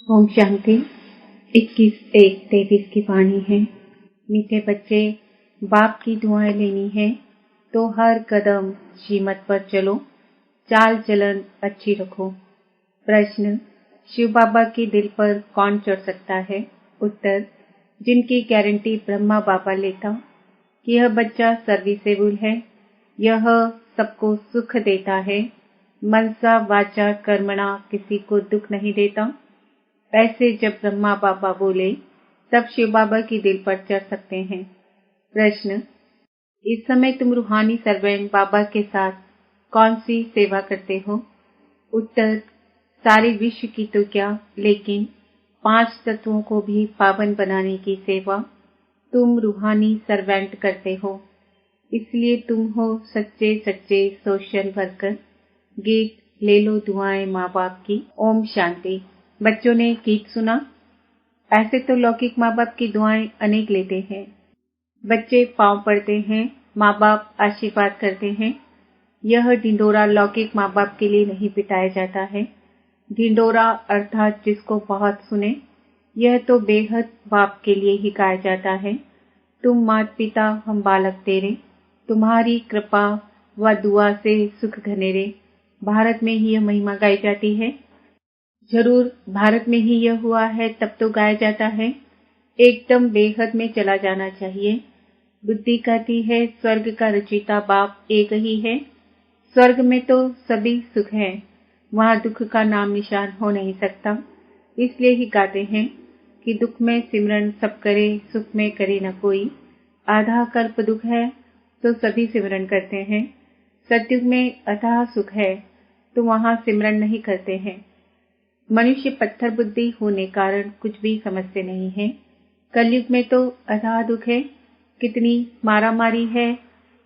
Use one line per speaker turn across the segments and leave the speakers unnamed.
ओम शांति। 21/1/23 की वाणी है। मीठे बच्चे, बाप की दुआएं लेनी है तो हर कदम श्रीमत पर चलो, चाल चलन अच्छी रखो। प्रश्न: शिव बाबा के दिल पर कौन चढ़ सकता है? उत्तर: जिनकी गारंटी ब्रह्मा बाबा लेता कि यह बच्चा सर्विसेबल है, यह सबको सुख देता है, मनसा वाचा कर्मणा किसी को दुख नहीं देता। ऐसे जब ब्रह्मा बाबा बोले तब शिव बाबा की दिल पर चढ़ सकते हैं। प्रश्न: इस समय तुम रूहानी सर्वेंट बाबा के साथ कौन सी सेवा करते हो? उत्तर: सारे विश्व की तो क्या, लेकिन 5 तत्वों को भी पावन बनाने की सेवा तुम रूहानी सर्वेंट करते हो, इसलिए तुम हो सच्चे सच्चे सोशल वर्कर। गीत ले लो दुआएं माँ बाप की। ओम शांति। बच्चों ने गीत सुना। ऐसे तो लौकिक माँ बाप की दुआएं अनेक लेते हैं। बच्चे पांव पड़ते हैं, माँ बाप आशीर्वाद करते हैं। यह ढिंडोरा लौकिक माँ बाप के लिए नहीं पिटाया जाता है। ढिंडोरा अर्थात जिसको बहुत सुने, यह तो बेहद बाप के लिए ही गाया जाता है। तुम मात पिता हम बालक तेरे, तुम्हारी कृपा व दुआ से सुख घनेरे। भारत में ही यह महिमा गाई जाती है। जरूर भारत में ही यह हुआ है तब तो गाया जाता है। एकदम बेहद में चला जाना चाहिए। बुद्धि कहती है स्वर्ग का रचयिता बाप एक ही है। स्वर्ग में तो सभी सुख है, वहां दुख का नाम निशान हो नहीं सकता। इसलिए ही गाते हैं कि दुख में सिमरन सब करे, सुख में करे न कोई। आधा कल्प दुख है तो सभी सिमरन करते हैं। सतयुग में अथाह सुख है तो वहां सिमरन नहीं करते हैं। मनुष्य पत्थर बुद्धि होने कारण कुछ भी समझते नहीं है। कलयुग में तो अथाह दुख है, कितनी मारामारी है,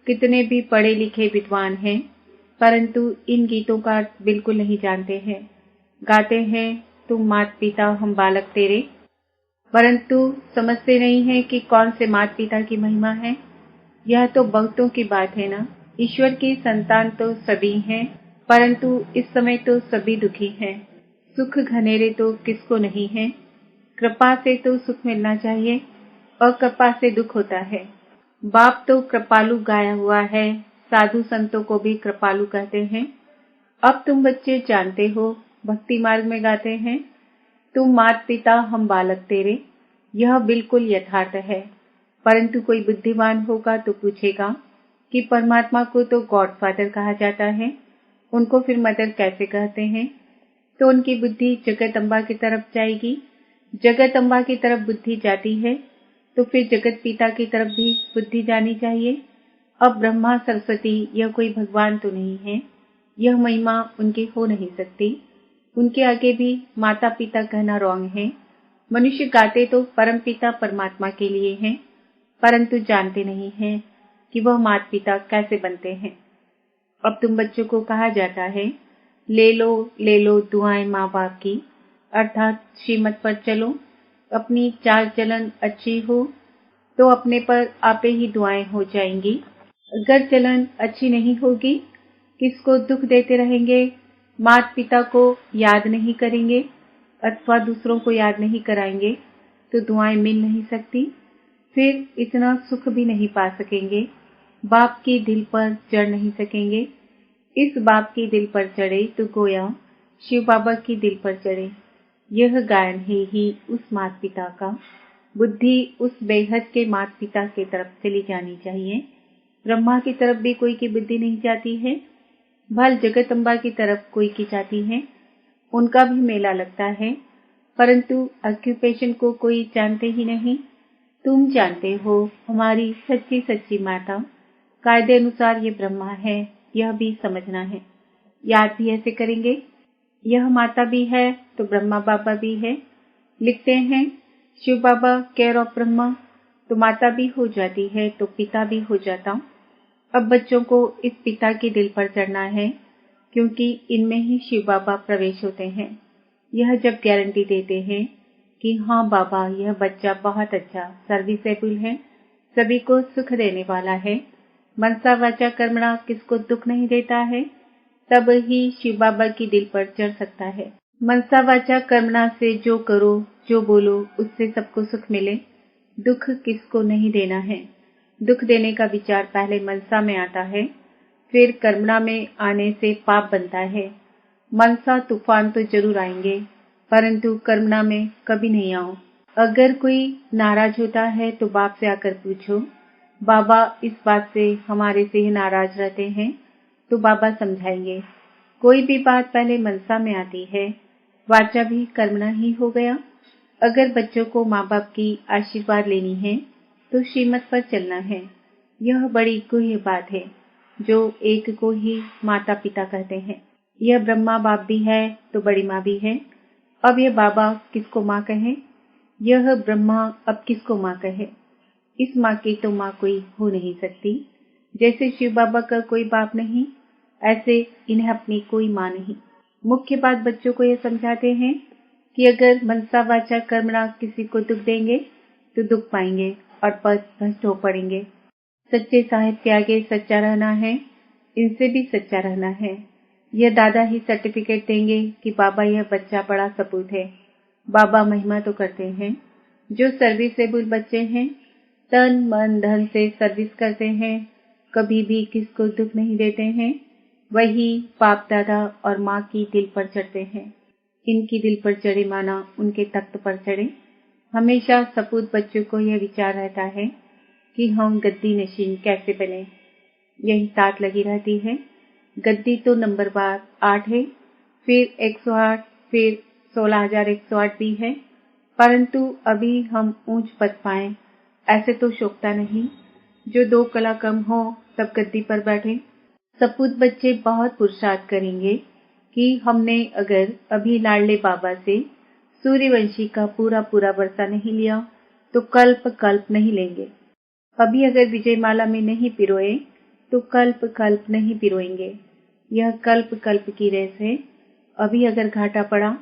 कितने भी पढ़े लिखे विद्वान हैं, परंतु इन गीतों का अर्थ बिल्कुल नहीं जानते हैं। गाते हैं तुम मात पिता हम बालक तेरे, परंतु समझते नहीं है कि कौन से मात पिता की महिमा है। यह तो बहुतों की बात है ना। ईश्वर की संतान तो सभी हैं, परंतु इस समय तो सभी दुखी हैं। सुख घनेरे तो किसको नहीं है। कृपा से तो सुख मिलना चाहिए, अकृपा से दुख होता है। बाप तो कृपालु गाया हुआ है, साधु संतों को भी कृपालु कहते हैं। अब तुम बच्चे जानते हो, भक्ति मार्ग में गाते हैं तुम मात पिता हम बालक तेरे। यह बिल्कुल यथार्थ है, परंतु कोई बुद्धिमान होगा तो पूछेगा कि परमात्मा को तो गॉड फादर कहा जाता है, उनको फिर मदर कैसे कहते हैं? तो उनकी बुद्धि जगत अम्बा की तरफ जाएगी। जगत अम्बा की तरफ बुद्धि जाती है तो फिर जगत पिता की तरफ भी बुद्धि जानी चाहिए। अब ब्रह्मा सरस्वती यह कोई भगवान तो नहीं है, यह महिमा उनकी हो नहीं सकती। उनके आगे भी माता पिता कहना रॉन्ग है। मनुष्य गाते तो परम पिता परमात्मा के लिए हैं, परंतु जानते नहीं हैं कि वह माता पिता कैसे बनते हैं। अब तुम बच्चों को कहा जाता है ले लो दुआएं माँ बाप की, अर्थात श्रीमत पर चलो। अपनी चाल चलन अच्छी हो तो अपने पर आपे ही दुआएं हो जाएंगी। अगर चलन अच्छी नहीं होगी, किसको दुख देते रहेंगे, माता पिता को याद नहीं करेंगे अथवा दूसरों को याद नहीं कराएंगे तो दुआएं मिल नहीं सकती। फिर इतना सुख भी नहीं पा सकेंगे, बाप के दिल पर चढ़ नहीं सकेंगे। इस बाप के दिल पर चढ़े तो गोया शिव बाबा की दिल पर चढ़े। यह गायन है ही उस माता पिता का। बुद्धि उस बेहद के माता पिता की तरफ चली जानी चाहिए। ब्रह्मा की तरफ भी कोई की बुद्धि नहीं जाती है, भल जगत अम्बा की तरफ कोई की जाती है। उनका भी मेला लगता है, परंतु ऑक्यूपेशन को कोई जानते ही नहीं। तुम जानते हो हमारी सच्ची सच्ची माता, कायदे अनुसार ये ब्रह्मा है, यह भी समझना है। याद भी ऐसे करेंगे, यह माता भी है तो ब्रह्मा बाबा भी है। लिखते हैं शिव बाबा केयर ऑफ ब्रह्मा, तो माता भी हो जाती है तो पिता भी हो जाता। अब बच्चों को इस पिता के दिल पर चढ़ना है, क्योंकि इनमें ही शिव बाबा प्रवेश होते हैं। यह जब गारंटी देते हैं कि हाँ बाबा यह बच्चा बहुत अच्छा सर्विसेबल है, सभी को सुख देने वाला है, मनसा वाचा कर्मणा किसको दुख नहीं देता है, तब ही शिव बाबा की दिल पर चढ़ सकता है। मनसा वाचा कर्मणा से जो करो जो बोलो उससे सबको सुख मिले। दुख किसको नहीं देना है। दुख देने का विचार पहले मनसा में आता है, फिर कर्मणा में आने से पाप बनता है। मनसा तूफान तो जरूर आएंगे, परंतु कर्मणा में कभी नहीं आओ। अगर कोई नाराज होता है तो बाप से आकर पूछो, बाबा इस बात से हमारे से ही नाराज रहते हैं, तो बाबा समझाएंगे। कोई भी बात पहले मनसा में आती है, वाचा भी कर्मणा ही हो गया। अगर बच्चों को माँ बाप की आशीर्वाद लेनी है तो श्रीमत पर चलना है। यह बड़ी गुह्य बात है जो एक को ही माता पिता कहते हैं। यह ब्रह्मा बाप भी है तो बड़ी माँ भी है। अब यह बाबा किसको माँ कहे, यह ब्रह्मा अब किसको माँ कहे। इस माँ की तो माँ कोई हो नहीं सकती। जैसे शिव बाबा का कोई बाप नहीं, ऐसे इन्हें अपनी कोई माँ नहीं। मुख्य बात बच्चों को यह समझाते हैं कि अगर मनसा वाचा कर्मणा किसी को दुख देंगे तो दुख पाएंगे और पद भ्रष्ट हो पड़ेंगे। सच्चे साहिब के आगे सच्चा रहना है, इनसे भी सच्चा रहना है। यह दादा ही सर्टिफिकेट देंगे कि बाबा यह बच्चा बड़ा सपूत है। बाबा महिमा तो करते हैं। जो सर्विसेबल बच्चे हैं, तन मन धन से सर्विस करते हैं, कभी भी किसको दुख नहीं देते हैं, वही बाप दादा और माँ की दिल पर चढ़ते हैं। इनकी दिल पर चढ़े माना उनके तख्त पर चढ़े। हमेशा सपूत बच्चों को यह विचार रहता है कि हम गद्दी नशीन कैसे बने। यही तात लगी रहती है। गद्दी तो नंबर बार 8 है, फिर 108, फिर 16,108 भी है, परंतु अभी हम ऊंच पद पाएं ऐसे तो शोकता नहीं। जो 2 कला कम हो तब गद्दी पर बैठे। सपूत बच्चे बहुत पुरुषार्थ करेंगे कि हमने अगर अभी लाडले बाबा से सूर्यवंशी का पूरा पूरा वर्षा नहीं लिया तो कल्प कल्प नहीं लेंगे। अभी अगर विजयमाला में नहीं पिरोए तो कल्प कल्प नहीं पिरोएंगे। यह कल्प कल्प की रेस है। अभी अगर घाटा पड़ा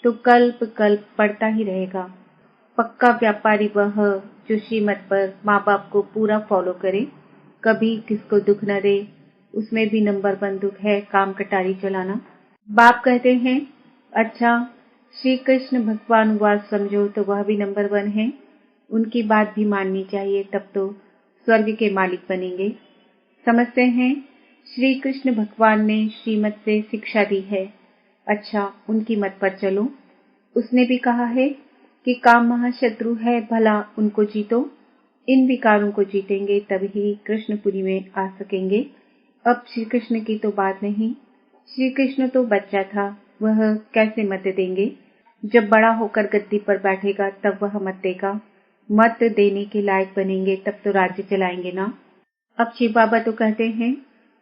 तो कल्प कल्प पड़ता ही रहेगा। पक्का व्यापारी वह जो श्रीमत पर माँ बाप को पूरा फॉलो करे, कभी किसको दुख न दे। उसमें भी नंबर 1 दुख है काम कटारी चलाना। बाप कहते हैं, अच्छा श्री कृष्ण भगवान वास समझो तो वह भी नंबर 1 है। उनकी बात भी माननी चाहिए, तब तो स्वर्ग के मालिक बनेंगे। समझते हैं श्री कृष्ण भगवान ने श्रीमत से शिक्षा दी है। अच्छा उनकी मत पर चलो। उसने भी कहा है कि काम महाशत्रु है, भला उनको जीतो। इन विकारों को जीतेंगे तभी कृष्णपुरी में आ सकेंगे। अब श्री कृष्ण की तो बात नहीं। श्री कृष्ण तो बच्चा था, वह कैसे मत देंगे। जब बड़ा होकर गद्दी पर बैठेगा तब वह मत देगा। मत देने के लायक बनेंगे तब तो राज्य चलाएंगे ना। अब शिव बाबा तो कहते हैं,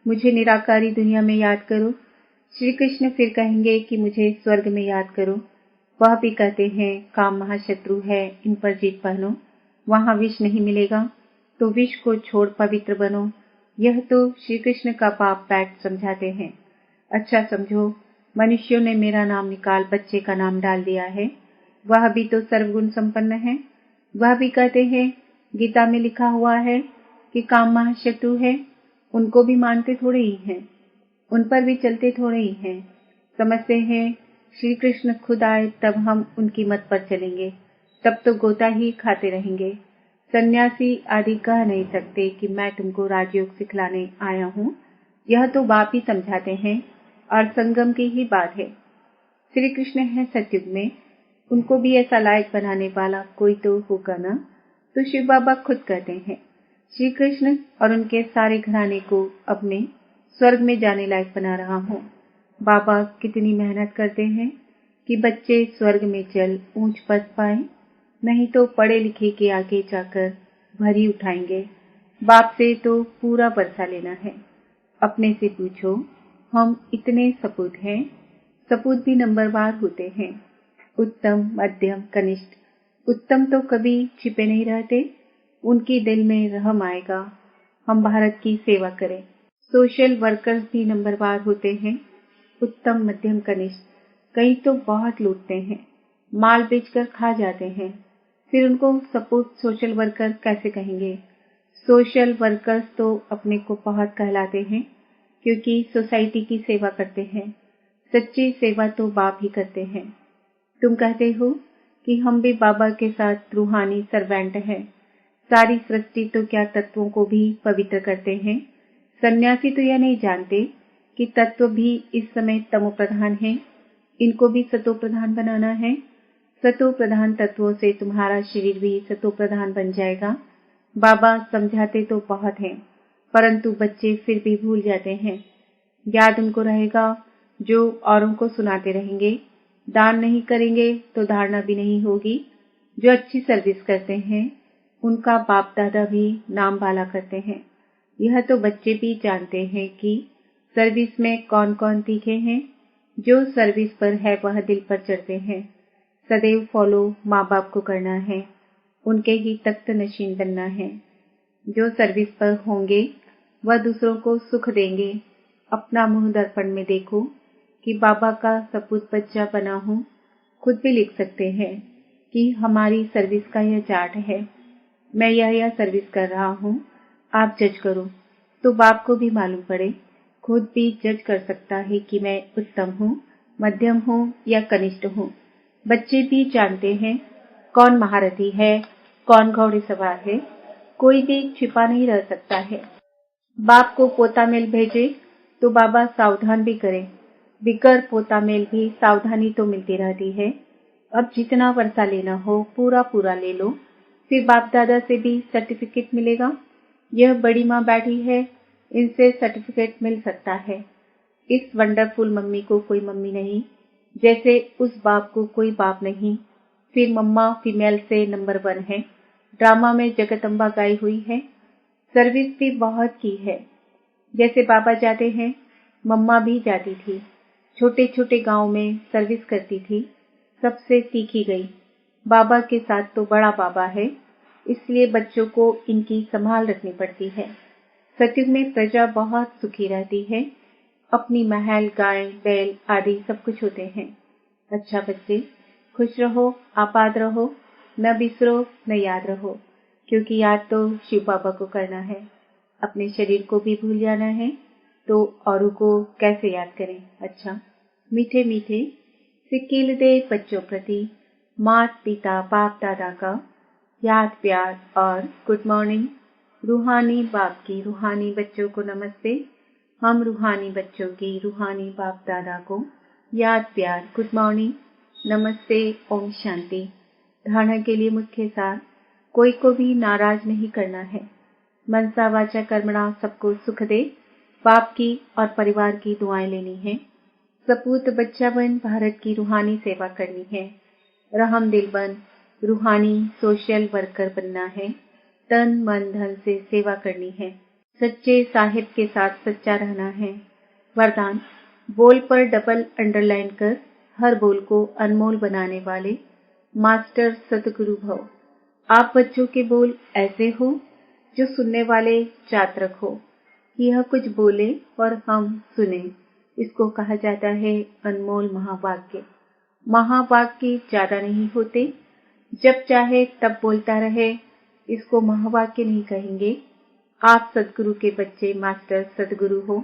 मुझे निराकारी दुनिया में याद करो। श्री कृष्ण फिर कहेंगे कि मुझे स्वर्ग में याद करो। वह भी कहते हैं काम महाशत्रु है, इन पर जीत पहनो। वहां विष नहीं मिलेगा तो विष को छोड़ पवित्र बनो। यह तो श्री कृष्ण का पाप पैट समझाते हैं। अच्छा समझो, मनुष्यों ने मेरा नाम निकाल बच्चे का नाम डाल दिया है। वह भी तो सर्वगुण संपन्न है। वह भी कहते हैं गीता में लिखा हुआ है कि काम महाशत्रु है। उनको भी मानते थोड़े ही हैं, उन पर भी चलते थोड़े ही हैं। समझते हैं श्री कृष्ण खुद आए तब हम उनकी मत पर चलेंगे, तब तो गोता ही खाते रहेंगे। सन्यासी आदि कह नहीं सकते कि मैं तुमको राजयोग सिखलाने आया हूँ। यह तो बाप ही समझाते हैं और संगम की ही बात है। श्री कृष्ण है सतयुग में, उनको भी ऐसा लायक बनाने वाला कोई तो होगा ना। तो शिव बाबा खुद कहते हैं श्री कृष्ण और उनके सारे घराने को अपने स्वर्ग में जाने लायक बना रहा हूँ। बाबा कितनी मेहनत करते हैं कि बच्चे स्वर्ग में चल ऊंच पद पाए, नहीं तो पढ़े लिखे के आगे जाकर भरी उठाएंगे। बाप से तो पूरा बरसा लेना है। अपने से पूछो, हम इतने सपूत हैं। सपूत भी नंबरवार होते हैं, उत्तम मध्यम कनिष्ठ। उत्तम तो कभी छिपे नहीं रहते, उनकी दिल में रहम आएगा हम भारत की सेवा करें। सोशल वर्कर्स भी नंबरवार होते हैं, उत्तम मध्यम कनिष्ठ। कई तो बहुत लूटते हैं, माल बेचकर खा जाते हैं, फिर उनको सपोर्ट सोशल वर्कर कैसे कहेंगे। सोशल वर्कर्स तो अपने को बहुत कहलाते हैं क्योंकि सोसाइटी की सेवा करते हैं। सच्ची सेवा तो बाप ही करते हैं। तुम कहते हो कि हम भी बाबा के साथ रूहानी सर्वेंट हैं। सारी सृष्टि तो क्या तत्वों को भी पवित्र करते हैं। सन्यासी तो यह नहीं जानते कि तत्व भी इस समय तमो प्रधान है, इनको भी सतो प्रधान बनाना है। सतो प्रधान तत्वों से तुम्हारा शरीर भी सतो प्रधान बन जाएगा। बाबा समझाते तो बहुत हैं, परंतु बच्चे फिर भी भूल जाते हैं। याद उनको रहेगा जो औरों को सुनाते रहेंगे। दान नहीं करेंगे तो धारणा भी नहीं होगी। जो अच्छी सर्विस करते हैं उनका बाप दादा भी नाम वाला करते हैं। यह तो बच्चे भी जानते हैं कि सर्विस में कौन कौन तीखे हैं। जो सर्विस पर है वह दिल पर चढ़ते हैं। सदैव फॉलो माँ बाप को करना है, उनके ही तख्त नशीन बनना है। जो सर्विस पर होंगे वह दूसरों को सुख देंगे। अपना मुंह दर्पण में देखो कि बाबा का सपूत बच्चा बना हूँ। खुद भी लिख सकते हैं कि हमारी सर्विस का यह चार्ट है, मैं यह सर्विस कर रहा हूँ, आप जज करो। तो बाप को भी मालूम पड़े, खुद भी जज कर सकता है कि मैं उत्तम हूँ, मध्यम हूँ या कनिष्ठ हूँ। बच्चे भी जानते हैं कौन महारथी है, कौन घोड़े सवार है। कोई भी छिपा नहीं रह सकता है। बाप को पोता मेल भेजे तो बाबा सावधान भी करें। बिगर पोता मेल भी सावधानी तो मिलती रहती है। अब जितना वर्षा लेना हो पूरा पूरा ले लो, फिर बाप दादा से भी सर्टिफिकेट मिलेगा। यह बड़ी माँ बैठी है, इनसे सर्टिफिकेट मिल सकता है। इस वंडरफुल मम्मी को कोई मम्मी नहीं, जैसे उस बाप को कोई बाप नहीं। फिर मम्मा फीमेल से नंबर 1 है। ड्रामा में जगदम्बा गाई हुई है। सर्विस भी बहुत की है। जैसे बाबा जाते हैं, मम्मा भी जाती थी। छोटे छोटे गांव में सर्विस करती थी, सबसे सीखी गई। बाबा के साथ तो बड़ा बाबा है, इसलिए बच्चों को इनकी संभाल रखनी पड़ती है। सत्युग में प्रजा बहुत सुखी रहती है। अपनी महल, गाय, बैल आदि सब कुछ होते हैं। अच्छा बच्चे, खुश रहो, आबाद रहो, न बिसरो न याद रहो, क्योंकि याद तो शिव बाबा को करना है। अपने शरीर को भी भूल जाना है तो औरों को कैसे याद करें। अच्छा, मीठे मीठे सिक्किल दे बच्चों प्रति माता पिता बाप दादा का याद प्यार और गुड मॉर्निंग। रूहानी बाप की रूहानी बच्चों को नमस्ते। हम रूहानी बच्चों की रूहानी बाप दादा को याद प्यार, गुड मॉर्निंग, नमस्ते, ओम शांति। धारणा के लिए मुख्य सार, कोई को भी नाराज नहीं करना है। मनसा वाचा कर्मणा सबको सुख दे। बाप की और परिवार की दुआएं लेनी है। सपूत बच्चा बन भारत की रूहानी सेवा करनी है। रहम दिल बन रूहानी सोशल वर्कर बनना है। तन मन धन से सेवा करनी है। सच्चे साहिब के साथ सच्चा रहना है। वरदान, बोल पर डबल अंडरलाइन कर हर बोल को अनमोल बनाने वाले मास्टर सतगुरु भव। आप बच्चों के बोल ऐसे हो जो सुनने वाले चातरक हो। यह कुछ बोले और हम सुने, इसको कहा जाता है अनमोल महावाक्य। महावाक्य ज्यादा नहीं होते, जब चाहे तब बोलता रहे, इसको महावाक्य नहीं कहेंगे। आप सदगुरु के बच्चे मास्टर सदगुरु हो,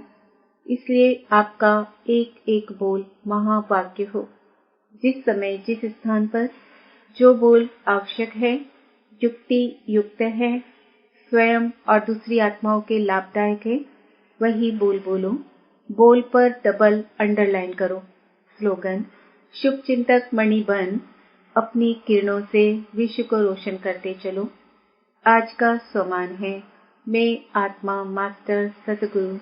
इसलिए आपका एक एक बोल महावाक्य हो। जिस समय जिस स्थान पर जो बोल आवश्यक है, युक्ति युक्त है, स्वयं और दूसरी आत्माओं के लाभदायक है, वही बोल बोलो। बोल पर डबल अंडरलाइन करो। स्लोगन, शुभ चिंतक मणि बन अपनी किरणों से विश्व को रोशन करते चलो। आज का स्वमान है, मैं आत्मा मास्टर सतगुरु हूँ।